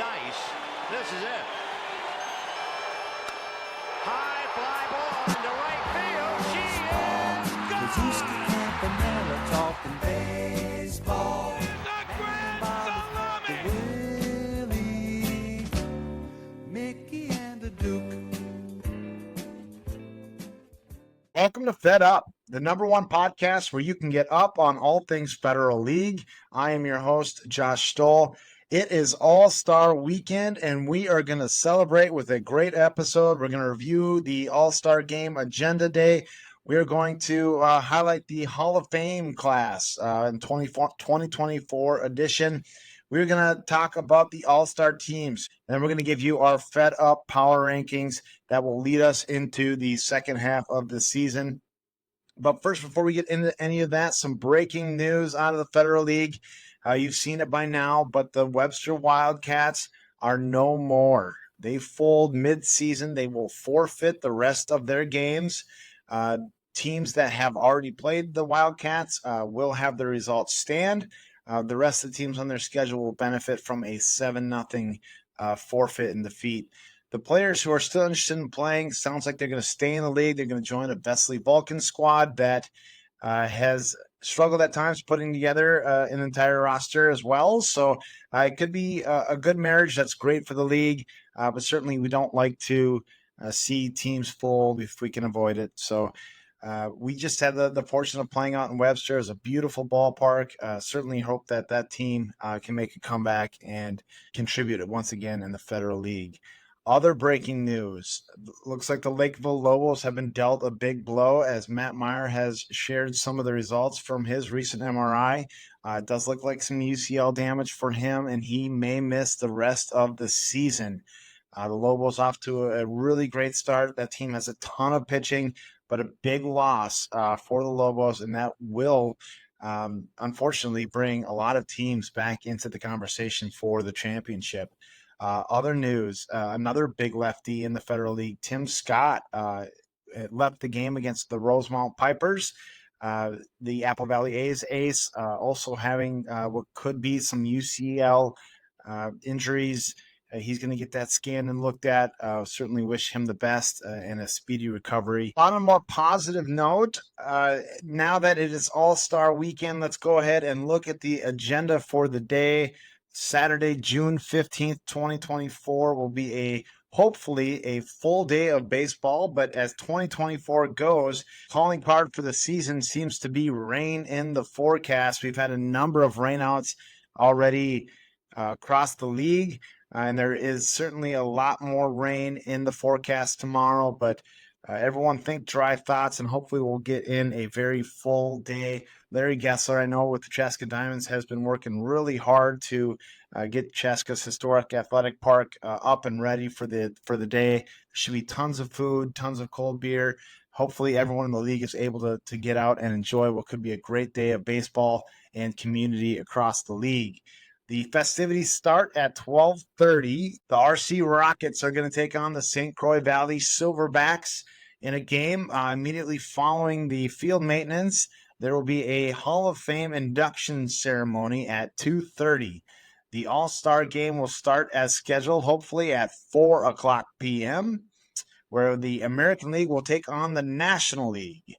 dice. This is it. High fly ball into right field. She is gone. Campanella talking baseball. The grand salami. Willie, Mickey, and the Duke. Welcome to Fed Up, the number one podcast where you can get up on all things Federal League. I am your host, Josh Stoll. It is All-Star Weekend, and we are going to celebrate with a great episode. We're going to review the All-Star Game Agenda Day. We are going to highlight the Hall of Fame class in 2024 edition. We're going to talk about the All-Star teams, and we're going to give you our Fed Up power rankings that will lead us into the second half of the season. But first, before we get into any of that, some breaking news out of the Federal League. You've seen it by now, but the Webster Wildcats are no more. They fold mid-season. They will forfeit the rest of their games. Teams that have already played the Wildcats will have the results stand. The rest of the teams on their schedule will benefit from a 7-0 forfeit and defeat. The players who are still interested in playing, sounds like they're going to stay in the league. They're going to join a Vesley Vulcan squad that has struggled at times putting together an entire roster as well. So it could be a good marriage. That's great for the league. But certainly we don't like to see teams fold if we can avoid it. So we just had the fortune of playing out in Webster. It's a beautiful ballpark. Certainly hope that team can make a comeback and contribute once again in the Federal League. Other breaking news. Looks like the Lakeville Lobos have been dealt a big blow as Matt Meyer has shared some of the results from his recent MRI. It does look like some UCL damage for him, and he may miss the rest of the season. The Lobos off to a really great start. That team has a ton of pitching, but a big loss for the Lobos, and that will unfortunately bring a lot of teams back into the conversation for the championship. Other news, another big lefty in the Federal League, Tim Scott, left the game against the Rosemount Pipers. The Apple Valley A's ace also having what could be some UCL injuries. He's going to get that scanned and looked at. Certainly wish him the best and a speedy recovery. On a more positive note, now that it is All-Star Weekend, let's go ahead and look at the agenda for the day. Saturday, June 15th, 2024 will be hopefully a full day of baseball, but as 2024 goes, calling card for the season seems to be rain in the forecast. We've had a number of rainouts already across the league, and there is certainly a lot more rain in the forecast tomorrow, but everyone think dry thoughts, and hopefully we'll get in a very full day. Larry Gessler, I know with the Chaska Diamonds, has been working really hard to get Chaska's historic athletic park up and ready for the day. There should be tons of food, tons of cold beer. Hopefully everyone in the league is able to get out and enjoy what could be a great day of baseball and community across the league. The festivities start at 12:30. The RC Rockets are going to take on the St. Croix Valley Silverbacks in a game immediately following the field maintenance. There will be a Hall of Fame induction ceremony at 2:30. The All-Star game will start as scheduled, hopefully at 4 o'clock p.m., where the American League will take on the National League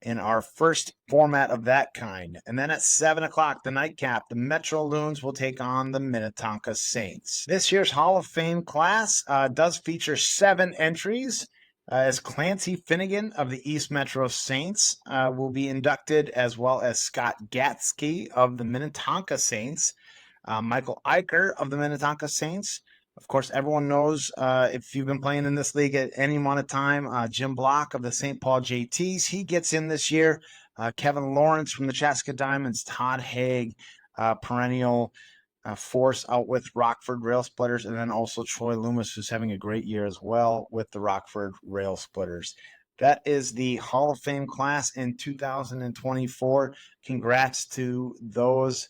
in our first format of that kind. And then at 7 o'clock, the nightcap, the Metro Loons will take on the Minnetonka Saints. This year's Hall of Fame class does feature 7 entries. As Clancy Finnegan of the East Metro Saints will be inducted, as well as Scott Gatsky of the Minnetonka Saints, Michael Eicher of the Minnetonka Saints. Of course, everyone knows if you've been playing in this league at any amount of time, Jim Block of the St. Paul JTs, he gets in this year. Kevin Lawrence from the Chaska Diamonds, Todd Haig, perennial force out with Rockford Rail Splitters, and then also Troy Loomis, who's having a great year as well with the Rockford Rail Splitters. That is the Hall of Fame class in 2024. Congrats to those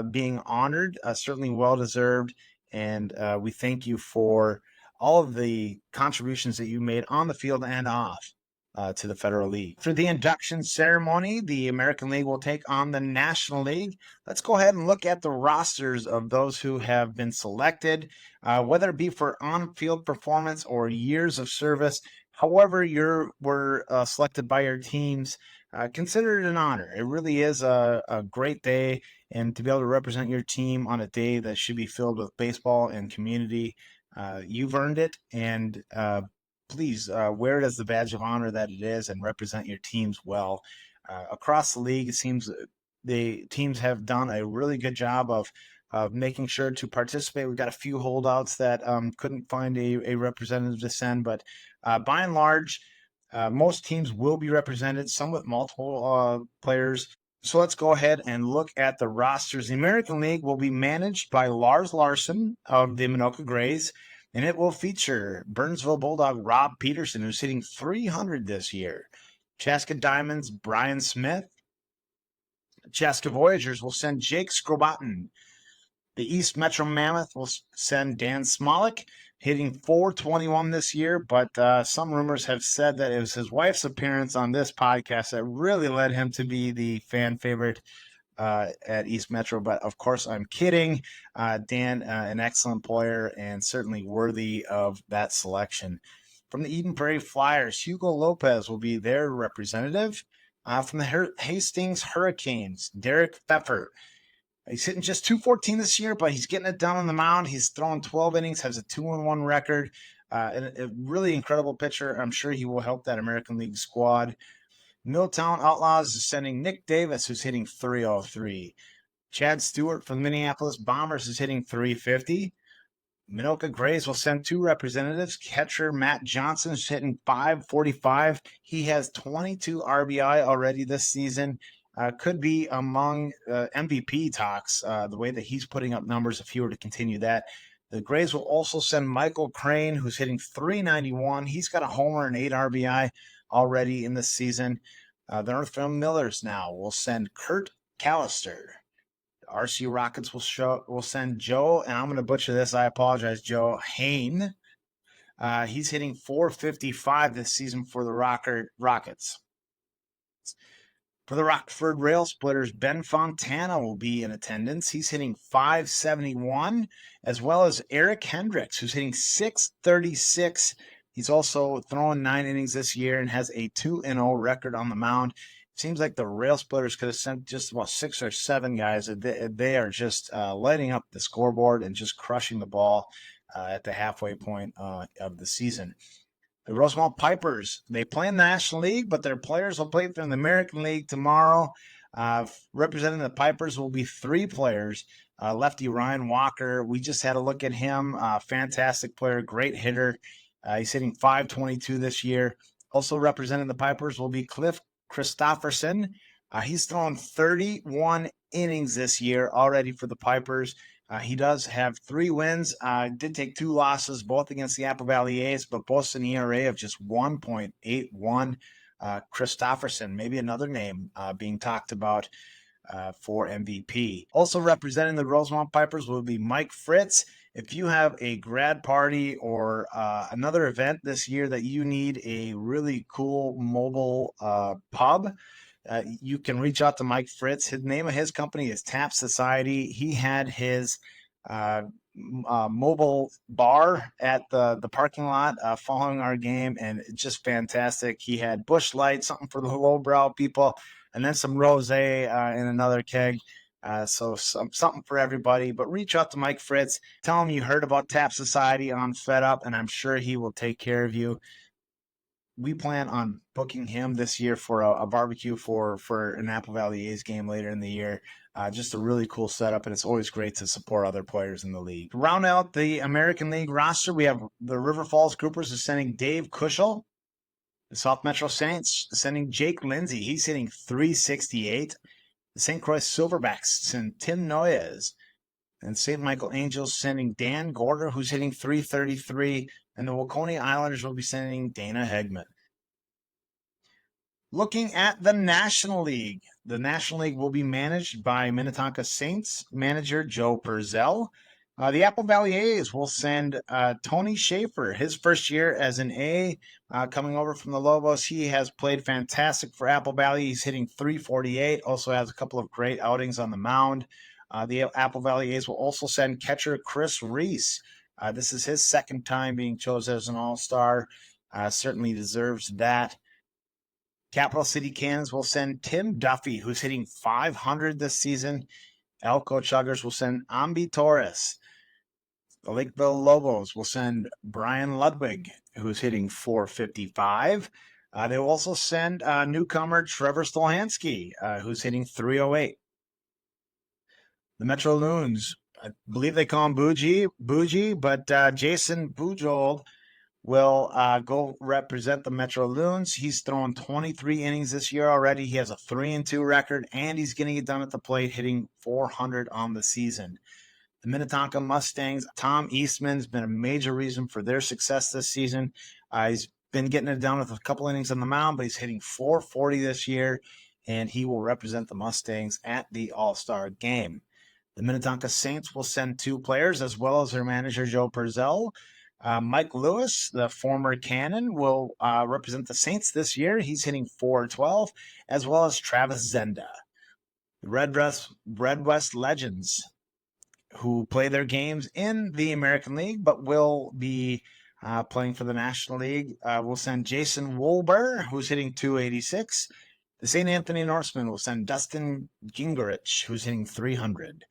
being honored, certainly well-deserved, and we thank you for all of the contributions that you made on the field and off. to the Federal League. For the induction ceremony, the American League will take on the National League. Let's go ahead and look at the rosters of those who have been selected, whether it be for on-field performance or years of service. However, you were selected by your teams. Consider it an honor. It really is a great day, and to be able to represent your team on a day that should be filled with baseball and community, you've earned it, and please wear it as the badge of honor that it is and represent your teams well. Across the league, it seems the teams have done a really good job of making sure to participate. We've got a few holdouts that couldn't find a representative to send, but by and large, most teams will be represented, some with multiple players. So let's go ahead and look at the rosters. The American League will be managed by Lars Larson of the Minoka Grays, and it will feature Burnsville Bulldog Rob Peterson, who's hitting 300 this year. Chaska Diamonds, Brian Smith. Chaska Voyagers will send Jake Skrobatin. The East Metro Mammoth will send Dan Smolik, hitting 421 this year, but some rumors have said that it was his wife's appearance on this podcast that really led him to be the fan favorite at East Metro. But of course, I'm kidding. Dan, an excellent player and certainly worthy of that selection. From the Eden Prairie Flyers, Hugo Lopez will be their representative. From the Hastings Hurricanes, Derek Pfeffer. He's hitting just 214 this year, but he's getting it done on the mound. He's thrown 12 innings, has a 2-1 record. And a really incredible pitcher. I'm sure he will help that American League squad. Milltown Outlaws is sending Nick Davis, who's hitting 303. Chad Stewart from the Minneapolis Bombers is hitting 350. Minoka Grays will send two representatives. Catcher Matt Johnson is hitting 545. He has 22 RBI already this season. Could be among MVP talks, the way that he's putting up numbers if he were to continue that. The Grays will also send Michael Crane, who's hitting 391. He's got a homer and 8 RBI already in this season. The Northfield Millers now will send Kurt Callister. RC Rockets will send Joe, and I'm going to butcher this. I apologize, Joe Hain. He's hitting 455 this season for the Rockets. For the Rockford Rail Splitters, Ben Fontana will be in attendance. He's hitting 571, as well as Eric Hendricks, who's hitting 636. He's also thrown 9 innings this year and has a 2-0 record on the mound. Seems like the Rail Splitters could have sent just about 6 or 7 guys. They are just lighting up the scoreboard and just crushing the ball at the halfway point of the season. The Rosemont Pipers, they play in the National League, but their players will play in the American League tomorrow. Representing the Pipers will be 3 players. Lefty Ryan Walker, we just had a look at him. Fantastic player, great hitter. He's hitting 522 this year. Also representing the Pipers will be Cliff Christopherson. He's thrown 31 innings this year already for the Pipers. He does have 3 wins. Did take 2 losses, both against the Apple Valley A's, but both an ERA of just 1.81. Christopherson, maybe another name being talked about for MVP. Also representing the Rosemont Pipers will be Mike Fritz. If you have a grad party or another event this year that you need a really cool mobile pub, you can reach out to Mike Fritz. The name of his company is Tap Society. He had his mobile bar at the parking lot following our game, and it's just fantastic. He had Busch Light, something for the lowbrow people, and then some rosé in another keg. So something for everybody. But reach out to Mike Fritz. Tell him you heard about Tap Society on Fed Up, and I'm sure he will take care of you. We plan on booking him this year for a barbecue for an Apple Valley A's game later in the year. Just a really cool setup, and it's always great to support other players in the league. To round out the American League roster, we have the River Falls Groupers is sending Dave Kushel. The South Metro Saints sending Jake Lindsay. He's hitting 368. The St. Croix Silverbacks send Tim Noyes. And St. Michael Angels sending Dan Gorder, who's hitting 333. And the Waconia Islanders will be sending Dana Hegman. Looking at the National League, the National League will be managed by Minnetonka Saints manager Joe Purcell. The Apple Valley A's will send Tony Schaefer, his first year as an A, coming over from the Lobos. He has played fantastic for Apple Valley. He's hitting 348, also has a couple of great outings on the mound. The Apple Valley A's will also send catcher Chris Reese. This is his second time being chosen as an All-Star. Certainly deserves that. Capital City Cannons will send Tim Duffy, who's hitting 500 this season. Elko Chuggers will send Ambi Torres. The Lakeville Lobos will send Brian Ludwig, who's hitting 455. They will also send newcomer Trevor Stolhansky, who's hitting 308. The Metro Loons, I believe they call him Bougie, but Jason Bujold will go represent the Metro Loons. He's thrown 23 innings this year already. He has a 3-2 record, and he's getting it done at the plate, hitting 400 on the season. The Minnetonka Mustangs, Tom Eastman's been a major reason for their success this season. He's been getting it done with a couple innings on the mound, but he's hitting 440 this year, and he will represent the Mustangs at the All-Star game. The Minnetonka Saints will send 2 players, as well as their manager, Joe Purcell. Mike Lewis, the former Cannon, will represent the Saints this year. He's hitting 412, as well as Travis Zenda. The Red West Legends, who play their games in the American League but will be playing for the National League. We'll send Jason Wolber, who's hitting 286. The St. Anthony Norsemen will send Dustin Gingerich, who's hitting 300.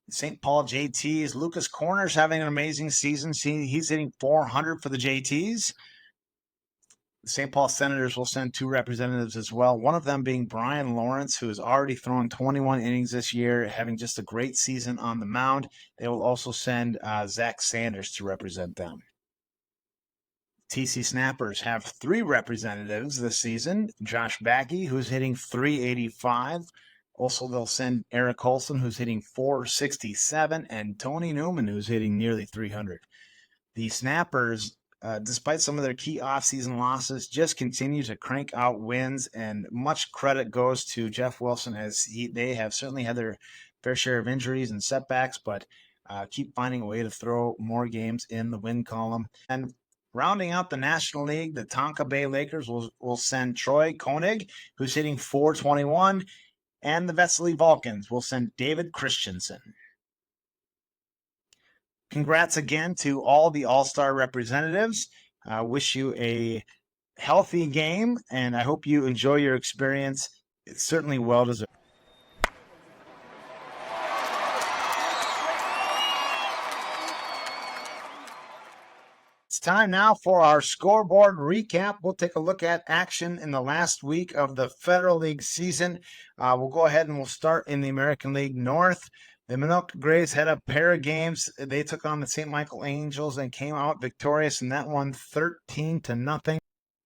St. Paul JTs, Lucas Corner's having an amazing season. He's hitting 400 for the JTs. The St. Paul Senators will send 2 representatives as well, one of them being Brian Lawrence, who has already thrown 21 innings this year, having just a great season on the mound. They will also send Zach Sanders to represent them. TC Snappers have 3 representatives this season. Josh Backey, who's hitting 385. Also, they'll send Eric Olson, who's hitting 467, and Tony Newman, who's hitting nearly 300. The Snappers, despite some of their key offseason losses, just continue to crank out wins, and much credit goes to Jeff Wilson, as they have certainly had their fair share of injuries and setbacks, but keep finding a way to throw more games in the win column. And rounding out the National League, the Tonka Bay Lakers will send Troy Koenig, who's hitting 421, and the Vesely Vulcans will send David Christensen. Congrats again to all the All-Star representatives. Wish you a healthy game, and I hope you enjoy your experience. It's certainly well deserved. It's time now for our scoreboard recap. We'll take a look at action in the last week of the Federal League season. We'll go ahead and we'll start in the American League North. The Minooka Grays had a pair of games. They took on the St. Michael Angels and came out victorious in that one, 13-0.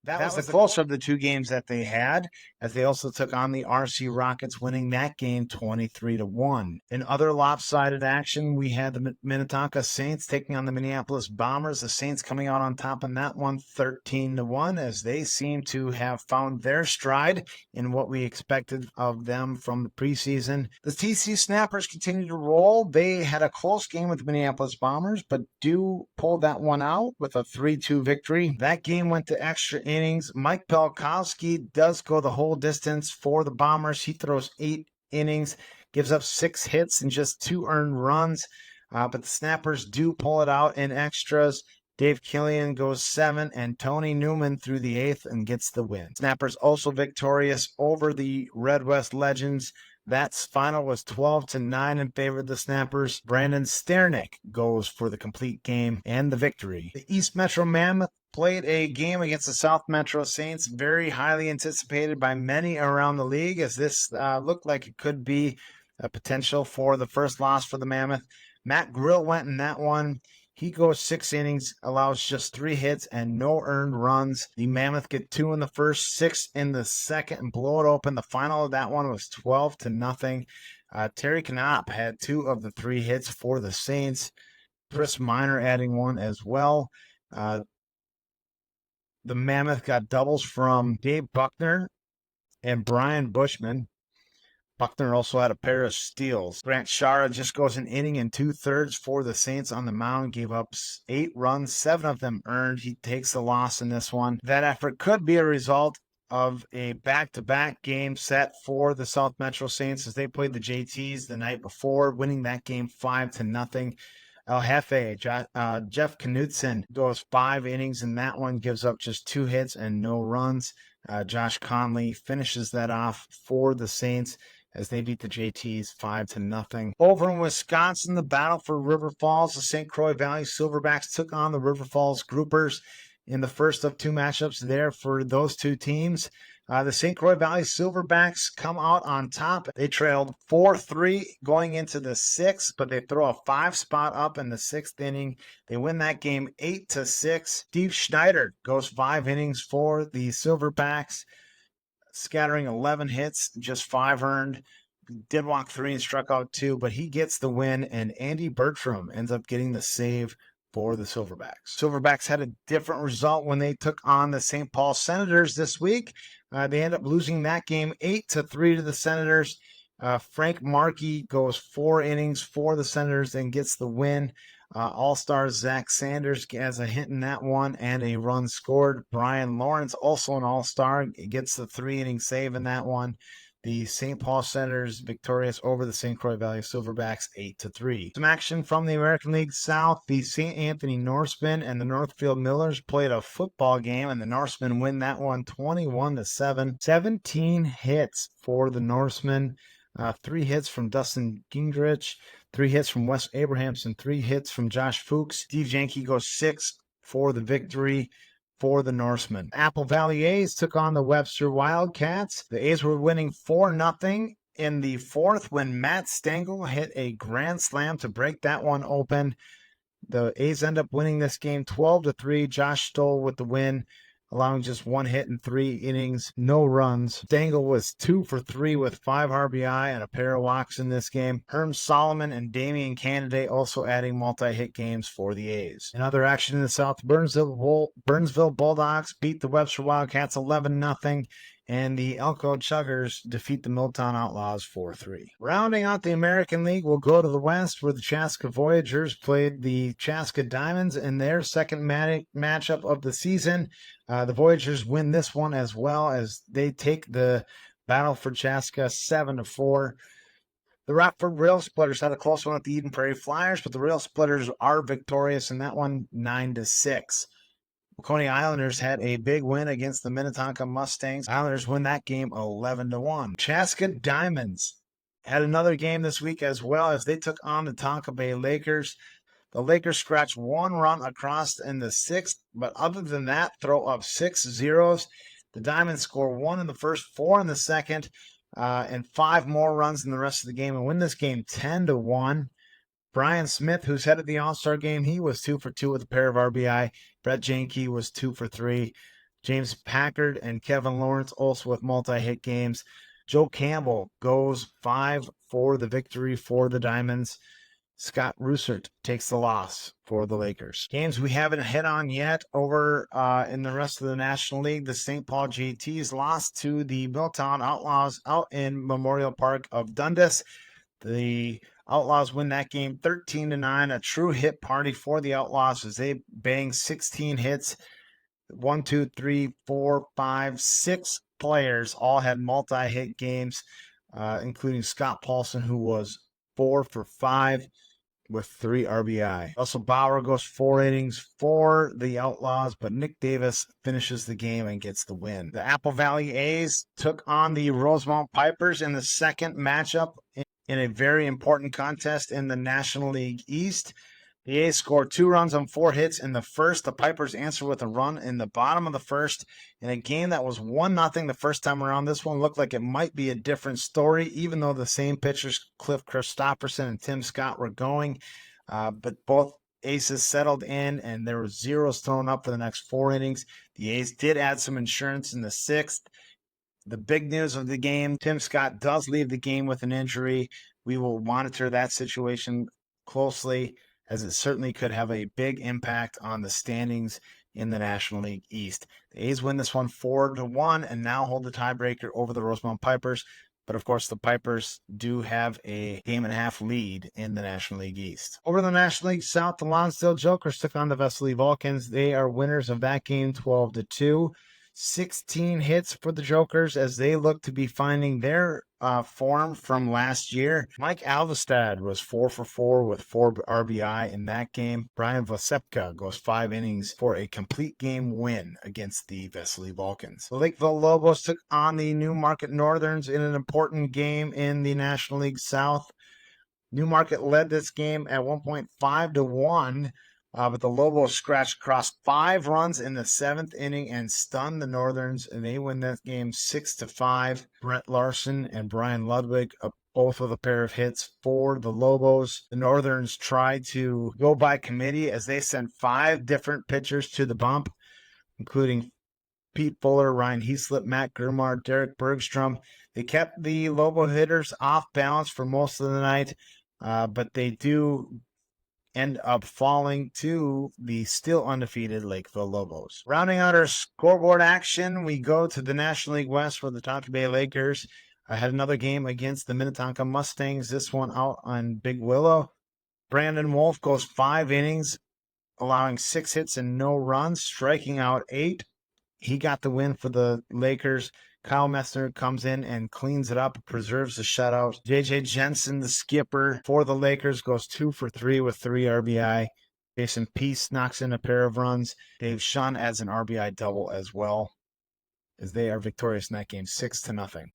That was the closer of the 2 games that they had, as they also took on the RC Rockets, winning that game 23-1. In other lopsided action, we had the Minnetonka Saints taking on the Minneapolis Bombers. The Saints coming out on top in that one, 13-1, as they seem to have found their stride in what we expected of them from the preseason. The TC Snappers continue to roll. They had a close game with the Minneapolis Bombers, but do pull that one out with a 3-2 victory. That game went to extra innings. Mike Pelkowski does go the whole distance for the Bombers. He throws 8 innings, gives up 6 hits and just 2 earned runs. But the Snappers do pull it out in extras. Dave Killian goes 7, and Tony Newman through the 8th and gets the win. Snappers also victorious over the Red West Legends. That final was 12-9 in favor of the Snappers. Brandon Sternick goes for the complete game and the victory. The East Metro Mammoth played a game against the South Metro Saints, very highly anticipated by many around the league, as this looked like it could be a potential for the first loss for the Mammoth. Matt Grill went in that one. He goes 6 innings, allows just 3 hits and no earned runs. The Mammoth get 2 in the first, 6 in the second, and blow it open. The final of that one was 12-0. Terry Knopp had 2 of the 3 hits for the Saints. Chris Miner adding 1 as well. The Mammoth got doubles from Dave Buckner and Brian Bushman. Buckner also had a pair of steals. Grant Shara just goes an inning and 2/3 for the Saints on the mound, gave up 8 runs, 7 of them earned. He takes the loss in this one. That effort could be a result of a back-to-back game set for the South Metro Saints as they played the JTs the night before, winning that game 5-0. El Jefe, Jeff Knudsen goes 5 innings in that one, gives up just 2 hits and no runs. Josh Conley finishes that off for the Saints as they beat the JTs 5-0. Over in Wisconsin, the battle for River Falls, the St. Croix Valley Silverbacks took on the River Falls Groupers in the first of 2 matchups there for those 2 teams. The St. Croix Valley Silverbacks come out on top. They trailed 4-3 going into the 6th, but they throw a 5 spot up in the 6th inning. They win that game 8-6. Steve Schneider goes 5 innings for the Silverbacks, scattering 11 hits, just 5 earned. Did walk 3 and struck out 2, but he gets the win, and Andy Bertram ends up getting the save for the Silverbacks. Silverbacks had a different result when they took on the St. Paul Senators this week. They end up losing that game 8-3 to the Senators. Frank Markey goes 4 innings for the Senators and gets the win. All-star Zach Sanders has a hit in that one and a run scored. Brian Lawrence, also an all-star, gets the 3-inning save in that one. The St. Paul Senators victorious over the St. Croix Valley Silverbacks 8-3. Some action from the American League South. The St. Anthony Norsemen and the Northfield Millers played a football game, and the Norsemen win that one 21-7. 17 hits for the Norsemen. 3 hits from Dustin Gingrich, 3 hits from Wes Abrahamson, 3 hits from Josh Fuchs. Steve Janke goes 6 for the victory for the Norsemen. Apple Valley A's took on the Webster Wildcats. The A's were winning 4-0 in the 4th when Matt Stengel hit a grand slam to break that one open. The A's end up winning this game 12-3. Josh Stoll with the win, allowing just 1 hit in 3 innings, no runs. Stengel was 2 for 3 with 5 RBI and a pair of walks in this game. Herm Solomon and Damian Candidate also adding multi-hit games for the A's. In other action in the South, Burnsville Bulldogs beat the Webster Wildcats 11-0. And the Elko Chuggers defeat the Milltown Outlaws 4-3. Rounding out the American League, we'll go to the West, where the Chaska Voyagers played the Chaska Diamonds in their second matchup of the season. The Voyagers win this one as well as they take the battle for Chaska 7-4. The Rockford Rail Splitters had a close one at the Eden Prairie Flyers, but the Rail Splitters are victorious in that one 9-6. Coney Islanders had a big win against the Minnetonka Mustangs. Islanders win that game 11-1. Chaska Diamonds had another game this week as well as they took on the Tonka Bay Lakers. The Lakers scratched 1 run across in the 6th, but other than that, throw up 6 zeros. The Diamonds score 1 in the first, 4 in the second, and 5 more runs in the rest of the game and win this game 10-1. Brian Smith, who's headed the All-Star game, he was 2 for 2 with a pair of RBI. Brett Janke was 2 for 3. James Packard and Kevin Lawrence also with multi-hit games. Joe Campbell goes 5 for the victory for the Diamonds. Scott Russert takes the loss for the Lakers. Games we haven't hit on yet over in the rest of the National League. The St. Paul JTs lost to the Milltown Outlaws out in Memorial Park of Dundas. The Outlaws win that game 13-9, a true hit party for the Outlaws as they bang 16 hits. 1, 2, 3, 4, 5, 6 players all had multi-hit games, including Scott Paulson, who was 4 for 5 with 3 RBI. Russell Bauer goes 4 innings for the Outlaws, but Nick Davis finishes the game and gets the win. The Apple Valley A's took on the Rosemount Pipers in the second matchup in a very important contest in the National League East. The A's scored 2 runs on 4 hits in the first. The Pipers answer with a run in the bottom of the first in a game that was 1-0 the first time around. This one looked like it might be a different story, even though the same pitchers, Cliff Christopherson and Tim Scott, were going. But both Aces settled in, and there were zeros thrown up for the next 4 innings. The A's did add some insurance in the 6th. The big news of the game, Tim Scott does leave the game with an injury. We will monitor that situation closely, as it certainly could have a big impact on the standings in the National League East. The A's win this one 4-1 and now hold the tiebreaker over the Rosemount Pipers. But of course, the Pipers do have a game and a half lead in the National League East. Over the National League South, the Lonsdale Jokers took on the Vesely Vulcans. They are winners of that game 12-2. 16 hits for the Jokers as they look to be finding their form from last year. Mike Alvestad was 4 for 4 with 4 RBI in that game. Brian Vosepka goes 5 innings for a complete game win against the Vesely Vulcans. The Lakeville Lobos took on the Newmarket Northerns in an important game in the National League South. Newmarket led this game at 1.5-1. But the Lobos scratched across 5 runs in the 7th inning and stunned the Northerns, and they win that game 6-5. Brett Larson and Brian Ludwig, both with a pair of hits for the Lobos. The Northerns tried to go by committee as they sent 5 different pitchers to the bump, including Pete Fuller, Ryan Heaslip, Matt Germar, Derek Bergstrom. They kept the Lobo hitters off balance for most of the night, but they do end up falling to the still undefeated Lakeville Lobos. Rounding out our scoreboard action, we go to the National League West where the Tampa Bay Lakers had another game against the Minnetonka Mustangs, this one out on Big Willow. Brandon Wolf goes 5 innings, allowing 6 hits and no runs, striking out 8. He got the win for the Lakers. Kyle Messner comes in and cleans it up, preserves the shutout. J.J. Jensen, the skipper for the Lakers, goes 2 for 3 with 3 RBI. Jason Peace knocks in a pair of runs. Dave Shun adds an RBI double as well, as they are victorious in that game 6-0.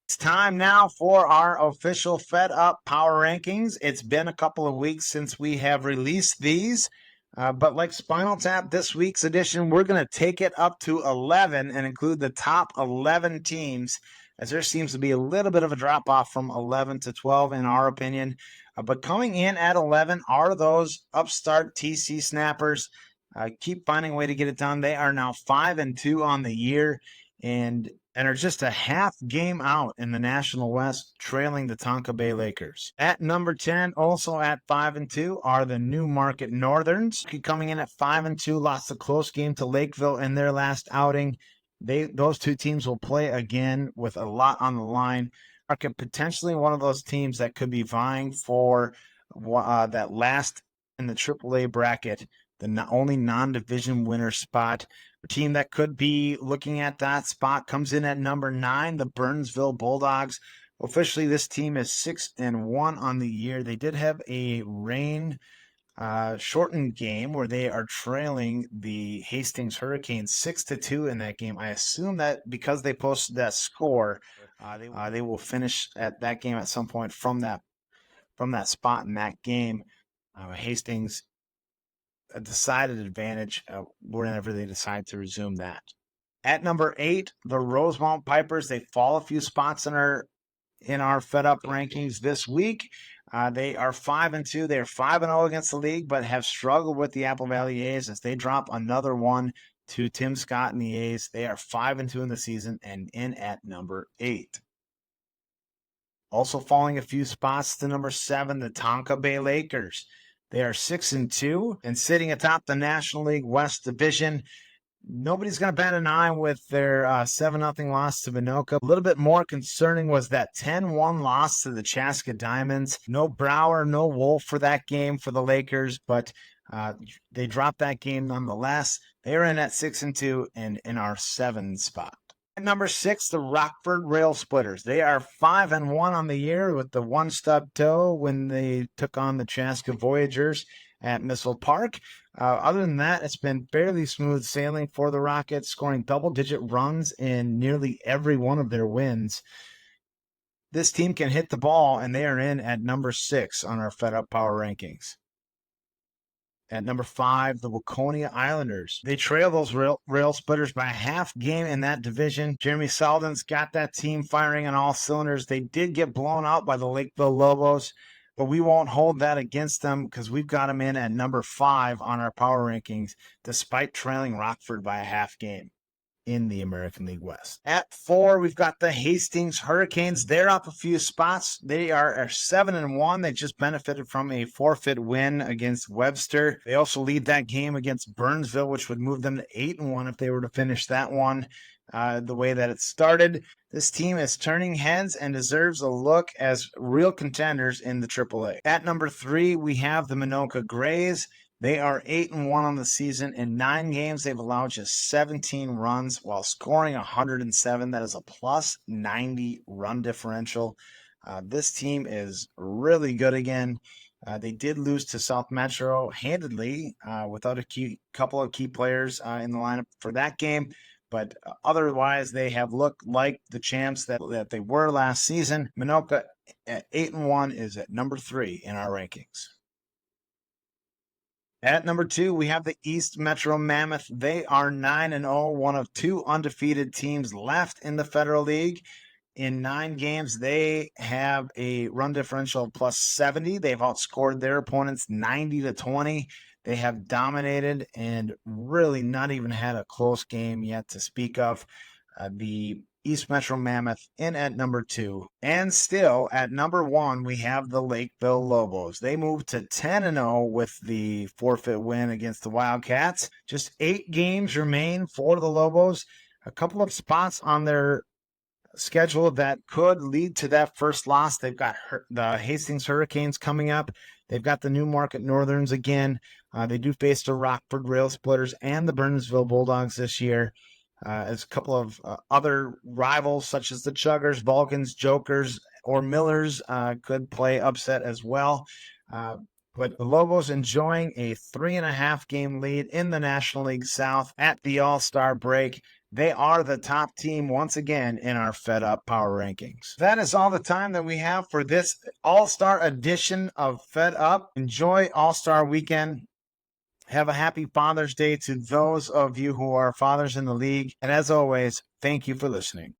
It's time now for our official Fed Up Power Rankings. It's been a couple of weeks since we have released these. But like Spinal Tap, this week's edition, we're going to take it up to 11 and include the top 11 teams, as there seems to be a little bit of a drop-off from 11 to 12 in our opinion. But coming in at 11 are those upstart TC Snappers. Keep finding a way to get it done. They are now 5-2 on the year and are just a half game out in the National West, trailing the Tampa Bay Lakers. At number 10, also at 5-2, are the Newmarket Northerns. Coming in at 5-2, lost a close game to Lakeville in their last outing. Those two teams will play again with a lot on the line. Market potentially one of those teams that could be vying for that last in the AAA bracket, the only non-division winner spot. A team that could be looking at that spot comes in at number 9, the Burnsville Bulldogs. Officially, this team is 6-1 on the year. They did have a rain shortened game where they are trailing the Hastings Hurricanes 6-2 in that game. I assume that because they posted that score, they will finish at that game at some point from that spot in that game. Hastings a decided advantage whenever they decide to resume that. At number 8, the Rosemount Pipers. They fall a few spots in our Fed Up rankings this week. They are 5-2. They are 5-0 against the league, but have struggled with the Apple Valley A's as they drop another one to Tim Scott and the A's. They are 5-2 in the season and in at number 8. Also falling a few spots to number 7, the Tampa Bay Lakers. They are 6-2 and sitting atop the National League West Division. Nobody's going to bat an eye with their 7-0 loss to Vinoka. A little bit more concerning was that 10-1 loss to the Chaska Diamonds. No Brower, no Wolf for that game for the Lakers, but they dropped that game nonetheless. They are in at 6-2 and in our 7 spot. At number 6, the Rockford Rail Splitters. They are 5-1 on the year with the one stub toe when they took on the Chaska Voyagers at Missile Park. Other than that, it's been fairly smooth sailing for the Rockets, scoring double-digit runs in nearly every one of their wins. This team can hit the ball, and they are in at number 6 on our Fed Up Power Rankings. At number 5, the Waconia Islanders. They trail those rail Splitters by a half game in that division. Jeremy Selden's got that team firing on all cylinders. They did get blown out by the Lakeville Lobos, but we won't hold that against them because we've got them in at number 5 on our power rankings, despite trailing Rockford by a half game. in the American League West. At 4, we've got the Hastings Hurricanes. They're up a few spots. They are 7-1. They just benefited from a forfeit win against Webster. They also lead that game against Burnsville, which would move them to 8-1 if they were to finish that one the way that it started. This team is turning heads and deserves a look as real contenders in the AAA. At number 3, we have the Minoka Grays. They are 8-1 on the season. In 9 games, they've allowed just 17 runs while scoring 107. That is a plus 90 run differential. This team is really good again. They did lose to South Metro handedly without a couple of key players in the lineup for that game. But otherwise, they have looked like the champs that they were last season. Minoka at 8-1 is at number 3 in our rankings. At number 2, we have the East Metro Mammoth. They are 9-0, one of 2 undefeated teams left in the Federal League. In 9 games, they have a run differential of plus 70. They've outscored their opponents 90-20. They have dominated and really not even had a close game yet to speak of. The East Metro Mammoth in at number 2. And still at number 1, we have the Lakeville Lobos. They moved to 10-0 with the forfeit win against the Wildcats. Just 8 games remain for the Lobos. A couple of spots on their schedule that could lead to that first loss. They've got the Hastings Hurricanes coming up. They've got the Newmarket Northerns again. They do face the Rockford Rail Splitters and the Burnsville Bulldogs this year. As a couple of other rivals such as the Chuggers, Vulcans, Jokers, or Millers could play upset as well. But the Lobos enjoying a 3.5 game lead in the National League South at the All-Star break. They are the top team once again in our Fed Up Power Rankings. That is all the time that we have for this All-Star edition of Fed Up. Enjoy All-Star Weekend. Have a happy Father's Day to those of you who are fathers in the league. And as always, thank you for listening.